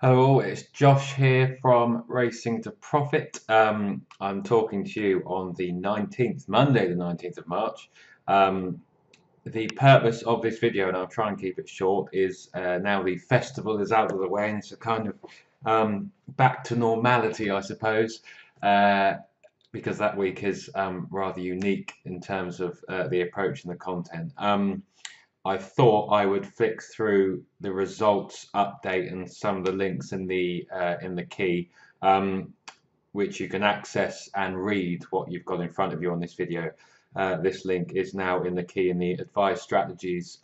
Hello, it's Josh here from Racing to Profit. I'm talking to you on the 19th, Monday, the 19th of March. Um, the purpose of this video, and I'll try and keep it short, is now the festival is out of the way and it's a kind of back to normality, I suppose, because that week is rather unique in terms of the approach and the content. I thought I would flick through the results update and some of the links in the key, which you can access and read what you've got in front of you on this video. This link is now in the key in the advised strategies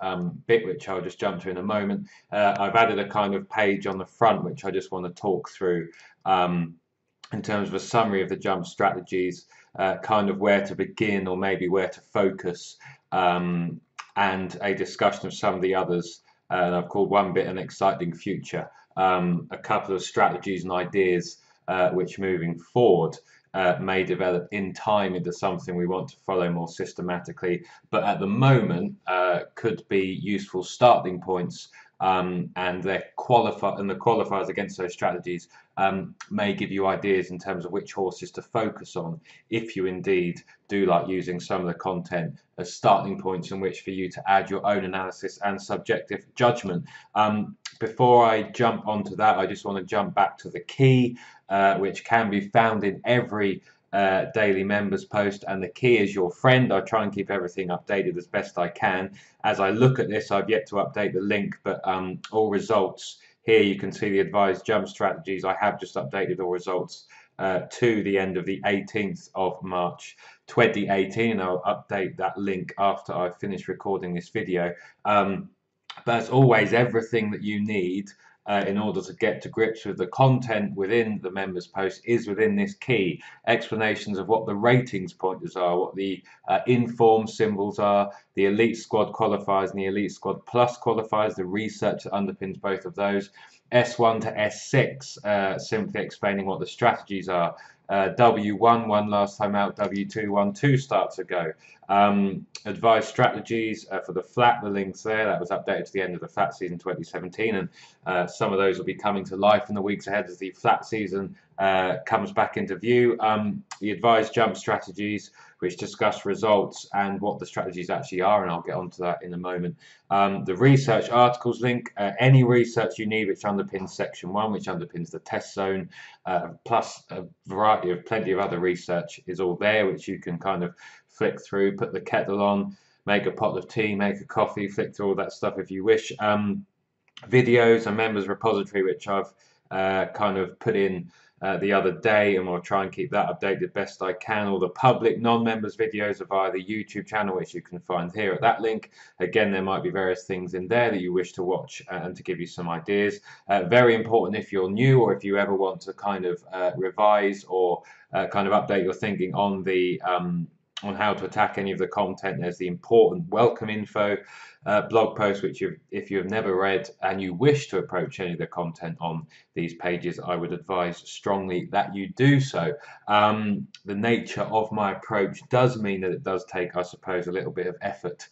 bit, which I'll just jump to in a moment. I've added a kind of page on the front, which I just want to talk through in terms of a summary of the jump strategies, kind of where to begin or maybe where to focus. And a discussion of some of the others. And I've called one bit an exciting future, a couple of strategies and ideas which moving forward may develop in time into something we want to follow more systematically, but at the moment could be useful starting points. And the qualifiers against those strategies may give you ideas in terms of which horses to focus on if you indeed do like using some of the content as starting points in which for you to add your own analysis and subjective judgment. Before I jump onto that, I just want to jump back to the key, which can be found in every daily members post, and the key is your friend. I try and keep everything updated as best I can. As I look at this, I've yet to update the link, but all results here you can see the advised jump strategies. I have just updated all results to the end of the 18th of March 2018, and I'll update that link after I finish recording this video. But as always, everything that you need in order to get to grips with the content within the members post is within this key. Explanations of what the ratings pointers are, what the inform symbols are, the elite squad qualifiers and the elite squad plus qualifiers, the research that underpins both of those. S1 to S6, simply explaining what the strategies are. W1 won last time out, W2 won 2 starts ago. Advised strategies for the flat, the links there, that was updated to the end of the flat season 2017, and some of those will be coming to life in the weeks ahead as the flat season comes back into view. The advised jump strategies, which discuss results and what the strategies actually are, and I'll get onto that in a moment. The research articles link, any research you need which underpins section 1, which underpins the test zone, plus a variety of plenty of other research is all there, which you can kind of flick through, put the kettle on, make a pot of tea, make a coffee, flick through all that stuff if you wish. Videos, a members repository which I've kind of put in the other day, and we'll try and keep that updated best I can. All the public non-members videos are via the YouTube channel, which you can find here at that link. Again, there might be various things in there that you wish to watch and to give you some ideas. Very important if you're new or if you ever want to kind of revise or kind of update your thinking on the on how to attack any of the content. There's the important welcome info blog post, which if you have never read and you wish to approach any of the content on these pages, I would advise strongly that you do so. The nature of my approach does mean that it does take, I suppose, a little bit of effort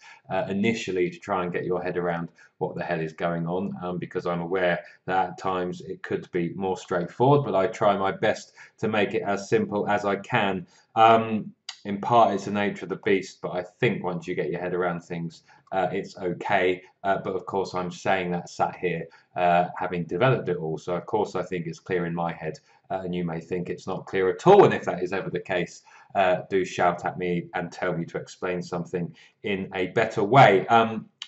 initially to try and get your head around what the hell is going on, because I'm aware that at times it could be more straightforward, but I try my best to make it as simple as I can. In part, it's the nature of the beast, but I think once you get your head around things, it's okay. But of course, I'm saying that sat here having developed it all. So of course, I think it's clear in my head, and you may think it's not clear at all. And if that is ever the case, do shout at me and tell me to explain something in a better way.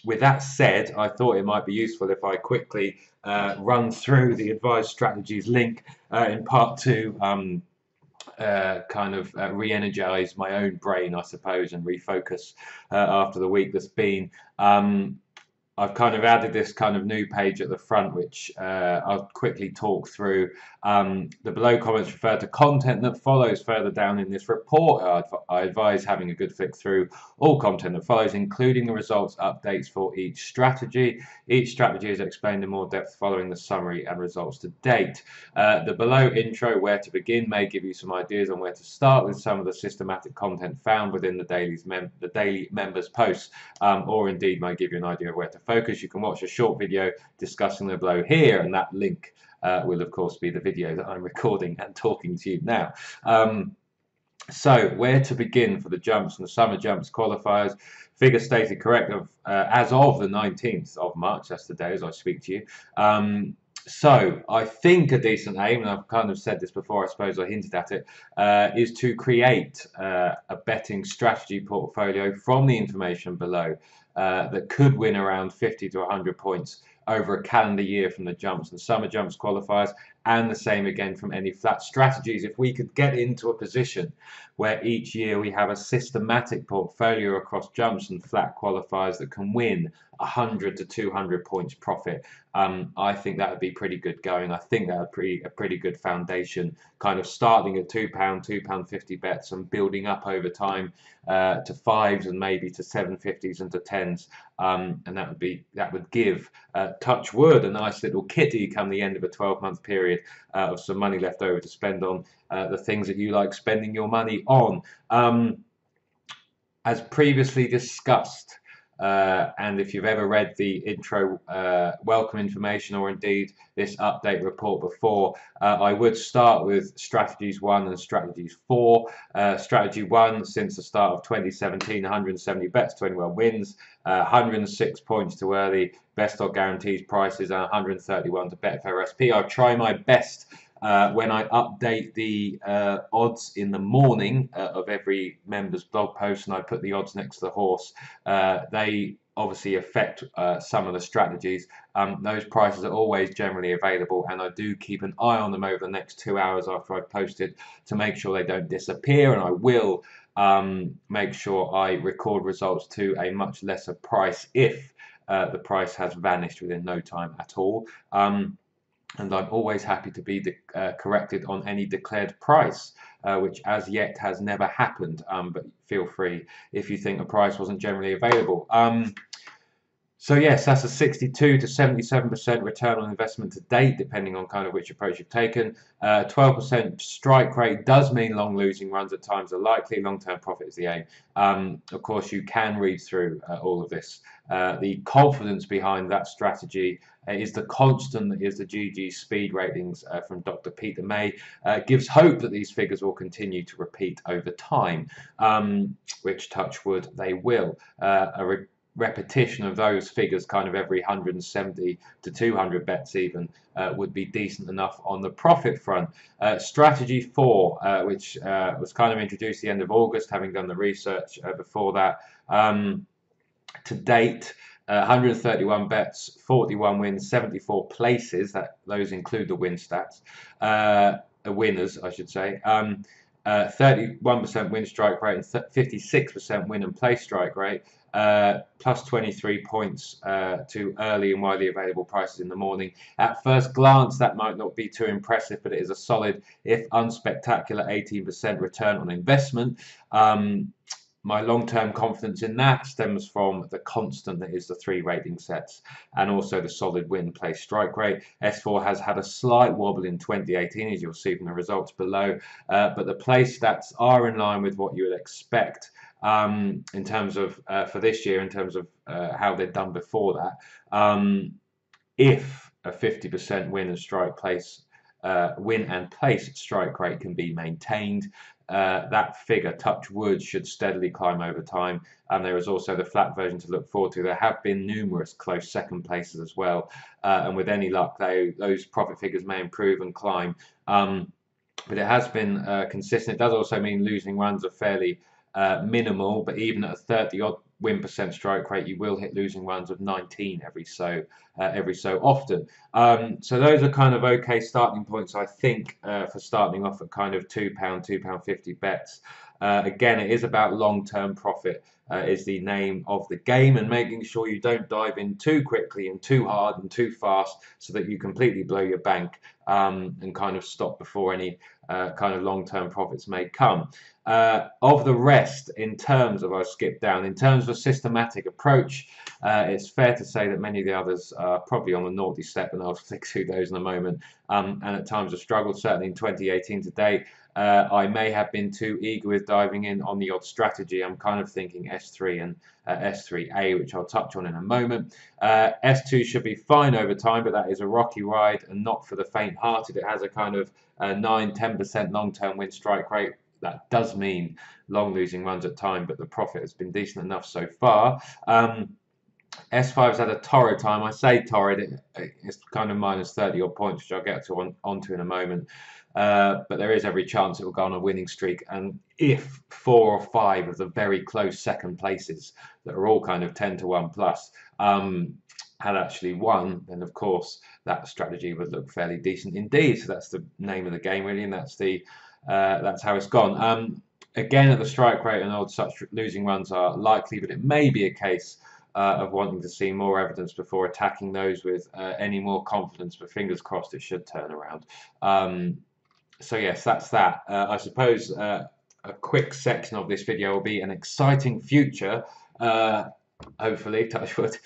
With that said, I thought it might be useful if I quickly run through the advised strategies link in part 2. Kind of re-energize my own brain, I suppose, and refocus after the week that's been. I've kind of added this kind of new page at the front, which I'll quickly talk through. The below comments refer to content that follows further down in this report. I advise having a good flick through all content that follows, including the results updates for each strategy. Each strategy is explained in more depth following the summary and results to date. The below intro, where to begin, may give you some ideas on where to start with some of the systematic content found within the daily members posts, or indeed might give you an idea of where to focus, you can watch a short video discussing the below here, and that link will of course be the video that I'm recording and talking to you now. So where to begin for the jumps and the summer jumps qualifiers? Figure stated correct as of the 19th of March, that's the day as I speak to you. So I think a decent aim, and I've kind of said this before, I suppose I hinted at it, is to create a betting strategy portfolio from the information below that could win around 50 to 100 points over a calendar year from the jumps and summer jumps qualifiers, and the same again from any flat strategies. If we could get into a position where each year we have a systematic portfolio across jumps and flat qualifiers that can win 100 to 200 points profit, I think that would be pretty good going. I think that would be a pretty good foundation, kind of starting at £2, £2.50 bets and building up over time to fives and maybe to 750s and to tens, and that would give touch wood a nice little kitty come the end of a 12-month period of some money left over to spend on the things that you like spending your money on. As previously discussed, and if you've ever read the intro welcome information or indeed this update report before, I would start with strategies 1 and strategies 4. Strategy 1, since the start of 2017, 170 bets, 21 wins, 106 points to early, best or guarantees prices, and 131 to Betfair SP. I'll try my best when I update the odds in the morning of every member's blog post, and I put the odds next to the horse. They obviously affect some of the strategies. Those prices are always generally available, and I do keep an eye on them over the next 2 hours after I've posted to make sure they don't disappear, and I will make sure I record results to a much lesser price if the price has vanished within no time at all. And I'm always happy to be corrected on any declared price, which as yet has never happened, but feel free if you think the price wasn't generally available. So yes, that's a 62 to 77% return on investment to date, depending on kind of which approach you've taken. 12% strike rate does mean long losing runs at times are likely. Long-term profit is the aim. Of course, you can read through all of this. The confidence behind that strategy is the constant that is the GG speed ratings from Dr. Peter May. Gives hope that these figures will continue to repeat over time, which touch wood they will. A repetition of those figures kind of every 170 to 200 bets even would be decent enough on the profit front. Strategy 4, which was kind of introduced at the end of August, having done the research before that. To date, 131 bets, 41 wins, 74 places. Those include the win stats, winners, I should say. 31% win strike rate and 56% win and play strike rate. Plus 23 points to early and widely available prices in the morning. At first glance, that might not be too impressive, but it is a solid, if unspectacular, 18% return on investment. My long-term confidence in that stems from the constant that is the 3 rating sets and also the solid win play strike rate. S4 has had a slight wobble in 2018, as you'll see from the results below, but the play stats are in line with what you would expect in terms of for this year, in terms of how they've done before that. If a 50% win and place strike rate can be maintained, that figure, touch wood, should steadily climb over time. And there is also the flat version to look forward to. There have been numerous close second places as well, and with any luck, those profit figures may improve and climb. But it has been consistent. It does also mean losing runs are fairly minimal, but even at a 30-odd win percent strike rate, you will hit losing runs of 19 every so often. So those are kind of okay starting points, I think, for starting off at kind of £2, £2.50 bets. Again, it is about long-term profit is the name of the game, and making sure you don't dive in too quickly and too hard and too fast so that you completely blow your bank and kind of stop before any kind of long-term profits may come. Of the rest, in terms of, I'll skip down, in terms of a systematic approach, It's fair to say that many of the others are probably on the naughty step, and I'll flick through those in a moment, and at times have struggled, certainly in 2018 to date. I may have been too eager with diving in on the odd strategy. I'm kind of thinking S3 and S3A, which I'll touch on in a moment. S2 should be fine over time, but that is a rocky ride and not for the faint-hearted. It has a kind of 9–10% long-term win strike rate. That does mean long losing runs at time, but the profit has been decent enough so far. S5's had a torrid time. I say torrid, it's kind of minus 30 odd points, which I'll get to onto in a moment. But there is every chance it will go on a winning streak. And if 4 or 5 of the very close second places that are all kind of 10–1 plus had actually won, then of course that strategy would look fairly decent indeed. So that's the name of the game, really, and that's how it's gone. Again, at the strike rate and odds, such losing runs are likely, but it may be a case of wanting to see more evidence before attacking those with any more confidence, but fingers crossed it should turn around. So yes, that's that. I suppose a quick section of this video will be an exciting future, hopefully, touch wood.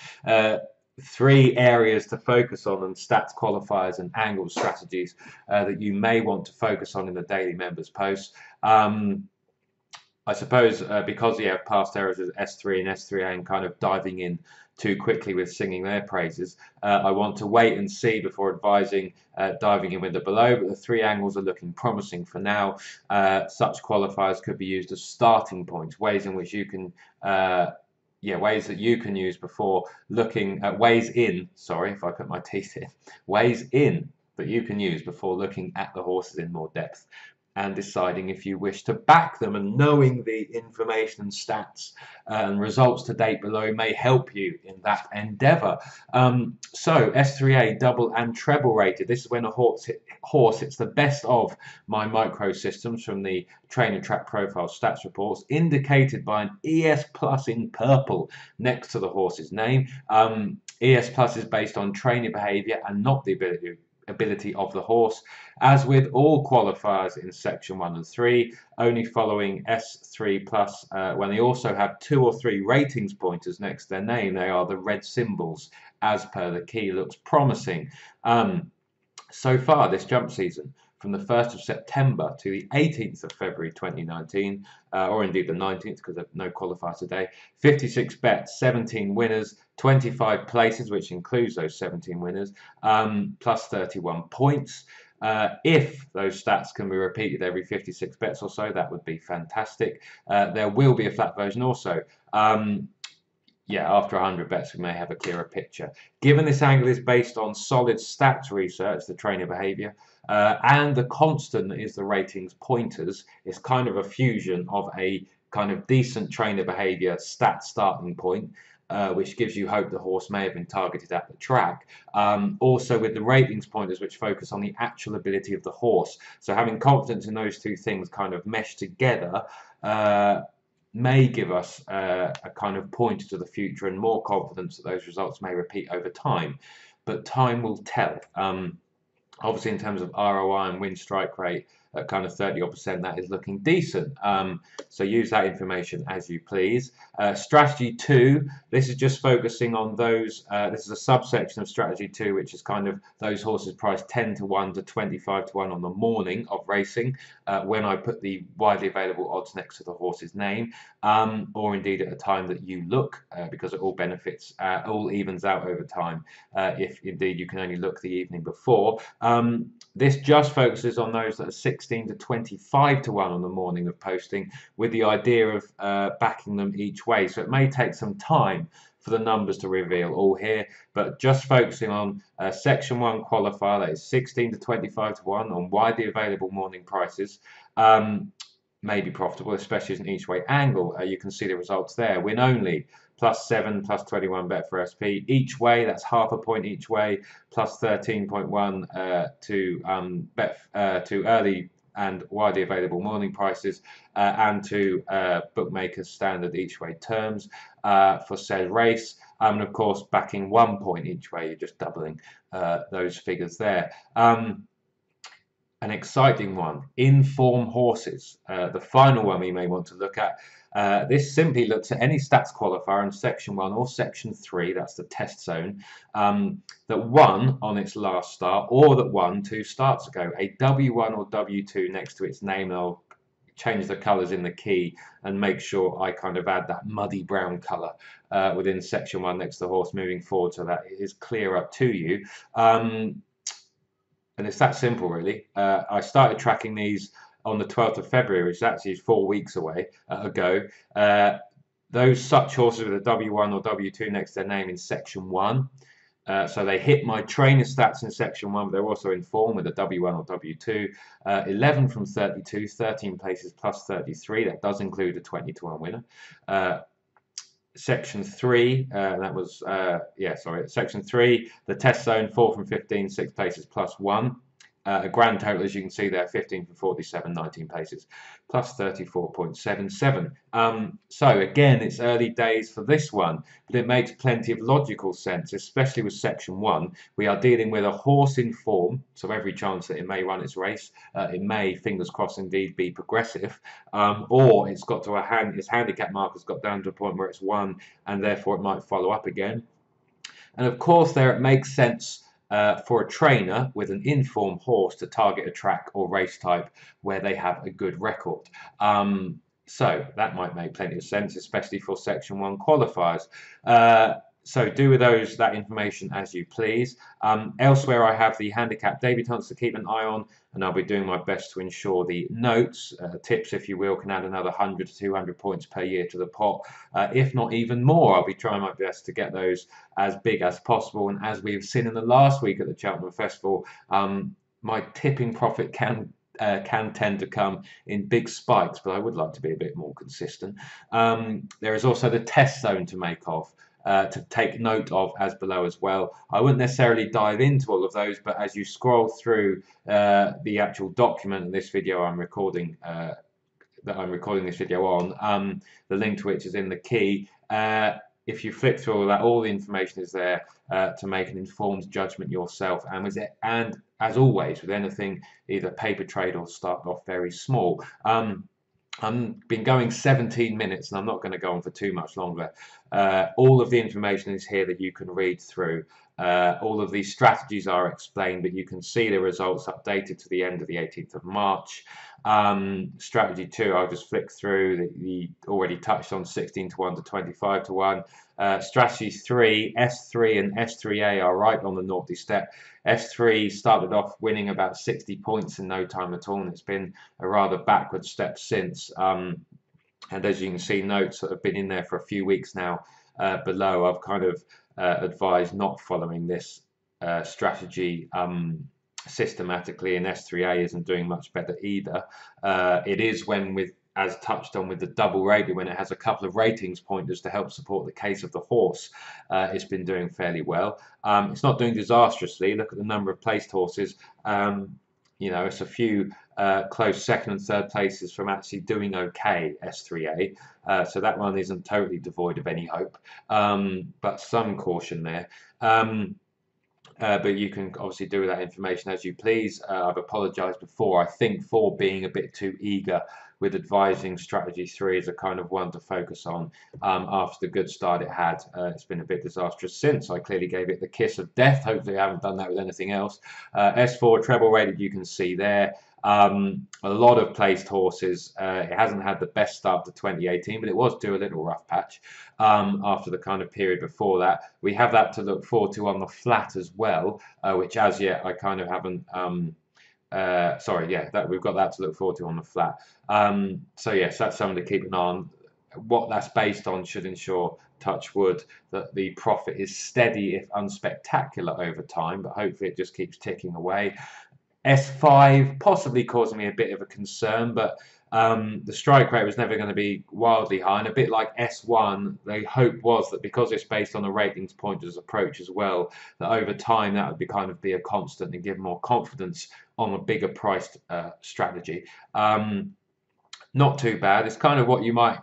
3 areas to focus on, and stats qualifiers and angle strategies that you may want to focus on in the daily members posts. I suppose because you have past errors as S3 and S3A and kind of diving in too quickly with singing their praises, I want to wait and see before advising diving in with the below, but the 3 angles are looking promising for now. Such qualifiers could be used as starting points, ways in which you can ways that you can use before looking at ways in, sorry if I put my teeth in, ways in that you can use before looking at the horses in more depth and deciding if you wish to back them. And knowing the information and stats and results to date below may help you in that endeavour. So S3A double and treble rated. This is when a horse hits the best of my micro systems from the Trainer Track Profile stats reports, indicated by an ES Plus in purple next to the horse's name. ES Plus is based on trainer behaviour and not the ability of the horse. As with all qualifiers in section 1 and 3, only following S3 plus when they also have 2 or 3 ratings pointers next to their name. They are the red symbols as per the key. Looks promising. So far this jump season, from the 1st of September to the 18th of February 2019, or indeed the 19th because there's no qualifier today, 56 bets, 17 winners, 25 places, which includes those 17 winners, plus 31 points. If those stats can be repeated every 56 bets or so, that would be fantastic. There will be a flat version also. After 100 bets, we may have a clearer picture. Given this angle is based on solid stats research, the trainer behaviour, and the constant that is the ratings pointers, it's kind of a fusion of a kind of decent trainer behaviour stat starting point, which gives you hope the horse may have been targeted at the track. Also with the ratings pointers, which focus on the actual ability of the horse. So having confidence in those 2 things kind of meshed together may give us a kind of pointer to the future and more confidence that those results may repeat over time. But time will tell. Obviously, in terms of ROI and win strike rate, at kind of 30%, that is looking decent. So use that information as you please. Strategy 2, this is just focusing on those, this is a subsection of strategy 2, which is kind of those horses priced 10–1 to 25–1 on the morning of racing, when I put the widely available odds next to the horse's name, or indeed at a time that you look, because it all benefits, all evens out over time, if indeed you can only look the evening before. This just focuses on those that are 16 to 25–1 on the morning of posting, with the idea of backing them each way. So it may take some time for the numbers to reveal all here, but just focusing on section 1 qualifier, that is 16 to 25–1 on widely available morning prices, may be profitable, especially as an each way angle. You can see the results there. Win only, +7, +21 bet for SP each way. That's half a point each way. +13.1 to bet to early and widely available morning prices, and to bookmakers standard each way terms for said race. And of course, backing 1 point each way, you're just doubling those figures there. an exciting one, inform horses. The final one we may want to look at. This simply looks at any stats qualifier in section 1 or section 3, that's the test zone, that won on its last start or that won 2 starts ago. A W1 or W2 next to its name, and I'll change the colours in the key and make sure I kind of add that muddy brown colour within section 1 next to the horse moving forward, so that it is clear up to you. And it's that simple, really. I started tracking these on the 12th of February, which is actually 4 weeks away ago. Those such horses with a W1 or W2 next to their name in section 1. So they hit my trainer stats in section 1, but they're also in form with a W1 or W2. 11 from 32, 13 places plus 33. That does include a 20-1 winner. Section 3, that was, section 3, the test zone, 4 from 15, 6 places plus 1. A grand total, as you can see there, 15 from 47, 19 places, plus 34.77. So again, it's early days for this one, but it makes plenty of logical sense, especially with section 1. We are dealing with a horse in form, so every chance that it may run its race. It may, fingers crossed indeed, be progressive, or it's got to its handicap marker's got down to a point where it's won, and therefore it might follow up again. And of course, there it makes sense for a trainer with an informed horse to target a track or race type where they have a good record. So that might make plenty of sense, especially for section 1 qualifiers. So do with that information as you please. Elsewhere, I have the handicap debutants to keep an eye on, and I'll be doing my best to ensure the notes, tips if you will, can add another 100 to 200 points per year to the pot. If not even more, I'll be trying my best to get those as big as possible. And as we've seen in the last week at the Cheltenham Festival, my tipping profit can tend to come in big spikes, but I would like to be a bit more consistent. There is also the test zone to take note of as below as well. I wouldn't necessarily dive into all of those, but as you scroll through the actual document in this video I'm recording, this video on, the link to which is in the key. If you flick through all that, all the information is there to make an informed judgment yourself. And as always, with anything, either paper trade or start off very small. I've been going 17 minutes and I'm not going to go on for too much longer. All of the information is here that you can read through. All of these strategies are explained, but you can see the results updated to the end of the 18th of March. Strategy 2, I'll just flick through. The already touched on 16-1 to 25-1. Strategy 3, S3 and S3A are right on the naughty step. S3 started off winning about 60 points in no time at all, and it's been a rather backward step since. And as you can see, notes that have been in there for a few weeks now below. I've kind of advised not following this strategy systematically, and S3A isn't doing much better either. It is as touched on with the double rating, when it has a couple of ratings pointers to help support the case of the horse, it's been doing fairly well. It's not doing disastrously. Look at the number of placed horses. It's a few close second and third places from actually doing okay, S3A. So that one isn't totally devoid of any hope, but some caution there. But you can obviously do with that information as you please. I've apologised before, I think, for being a bit too eager with advising strategy 3 as a kind of one to focus on after the good start it had. It's been a bit disastrous since. I clearly gave it the kiss of death. Hopefully I haven't done that with anything else. S4 treble rated, you can see there. A lot of placed horses. It hasn't had the best start to 2018, but it was due a little rough patch after the kind of period before that. We have that to look forward to on the flat as well, which as yet I kind of haven't. We've got that to look forward to on the flat. So yes, that's something to keep an eye on. What that's based on should ensure, touch wood, that the profit is steady if unspectacular over time, but hopefully it just keeps ticking away. S5 possibly causing me a bit of a concern, but the strike rate was never going to be wildly high, and a bit like S1, the hope was that because it's based on a ratings pointers approach as well, that over time that would be a constant and give more confidence on a bigger priced strategy. Not too bad. It's kind of what you might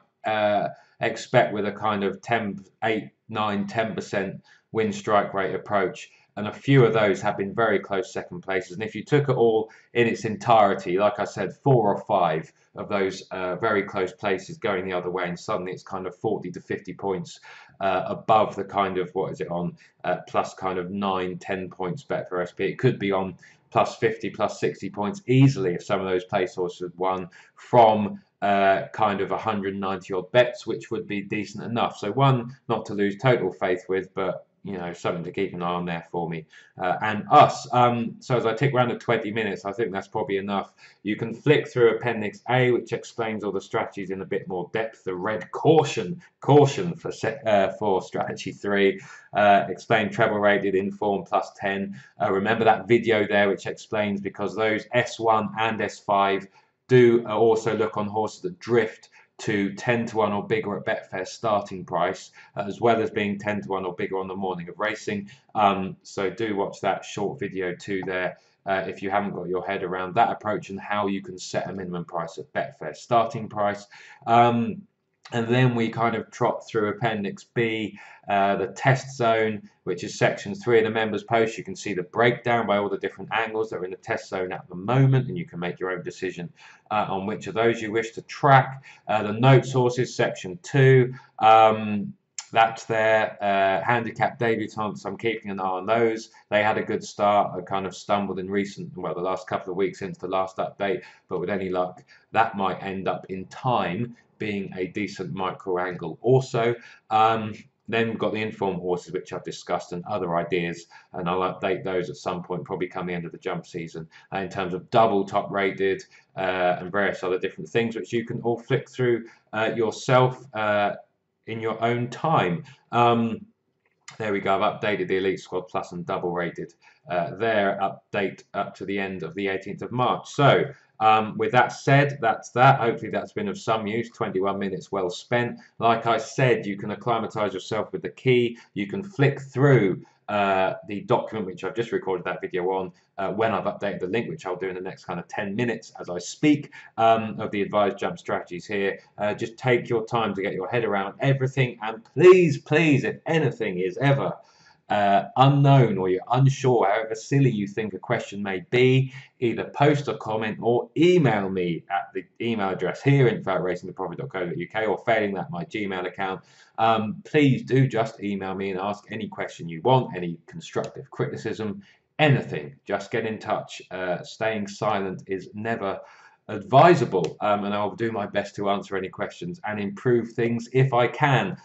expect with a kind of 8, 9, 10% win strike rate approach. and a few of those have been very close second places. And if you took it all in its entirety, like I said, 4 or 5 of those very close places going the other way, and suddenly it's kind of 40 to 50 points above the kind of, what is it on, plus kind of 9-10 points bet for SP. It could be on plus 50, plus 60 points easily if some of those place horses had won from kind of 190 odd bets, which would be decent enough. So one not to lose total faith with, but you know, something to keep an eye on there for me and us. So as I tick around the 20 minutes, I think that's probably enough. You can flick through Appendix A, which explains all the strategies in a bit more depth. The red caution for strategy 3, explain treble rated inform plus 10. Remember that video there, which explains, because those S1 and S5 do also look on horses that drift to 10 to 1 or bigger at Betfair's starting price, as well as being 10 to 1 or bigger on the morning of racing. So do watch that short video too there if you haven't got your head around that approach and how you can set a minimum price at Betfair's starting price. And then we kind of trot through Appendix B, the test zone, which is section 3 of the members post. You can see the breakdown by all the different angles that are in the test zone at the moment, and you can make your own decision on which of those you wish to track. The note sources, section 2. That's their handicap debutants. I'm keeping an eye on those. They had a good start. I kind of stumbled in the last couple of weeks since the last update, but with any luck, that might end up in time being a decent micro angle also. Then we've got the informed horses, which I've discussed, and other ideas, and I'll update those at some point, probably come the end of the jump season, in terms of double top rated and various other different things, which you can all flick through yourself in your own time. There we go. I've updated the Elite Squad Plus and double rated there, update up to the end of the 18th of March. So with that said, that's that. Hopefully that's been of some use. 21 minutes well spent. Like I said, you can acclimatise yourself with the key. You can flick through the document which I've just recorded that video on when I've updated the link, which I'll do in the next kind of 10 minutes as I speak, of the advised jump strategies here. Just take your time to get your head around everything, and please, please, if anything is ever unknown or you're unsure, however silly you think a question may be, either post a comment or email me at the email address here, info@racingtoprofit.co.uk, or failing that, my Gmail account. Please do just email me and ask any question you want, any constructive criticism, anything. Just get in touch. Staying silent is never advisable, and I'll do my best to answer any questions and improve things if I can.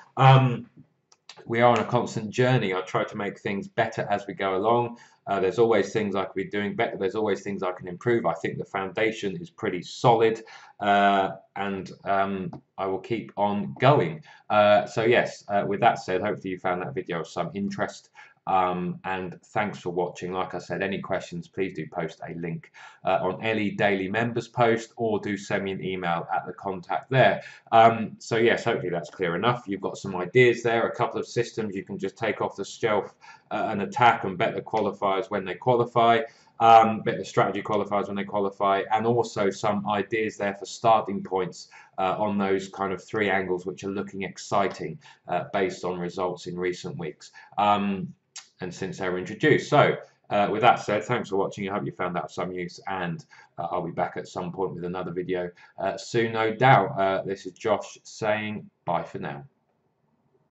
We are on a constant journey. I try to make things better as we go along. There's always things I could be doing better. There's always things I can improve. I think the foundation is pretty solid, and I will keep on going. So yes, with that said, hopefully you found that video of some interest. And thanks for watching. Like I said, any questions, please do post a link on any daily members post, or do send me an email at the contact there. So yes, hopefully that's clear enough. You've got some ideas there, a couple of systems you can just take off the shelf and attack and bet the qualifiers when they qualify. Bet the strategy qualifiers when they qualify, and also some ideas there for starting points on those kind of 3 angles which are looking exciting based on results in recent weeks. And since they were introduced. So with that said, thanks for watching. I hope you found that of some use, and I'll be back at some point with another video soon, no doubt. This is Josh saying bye for now.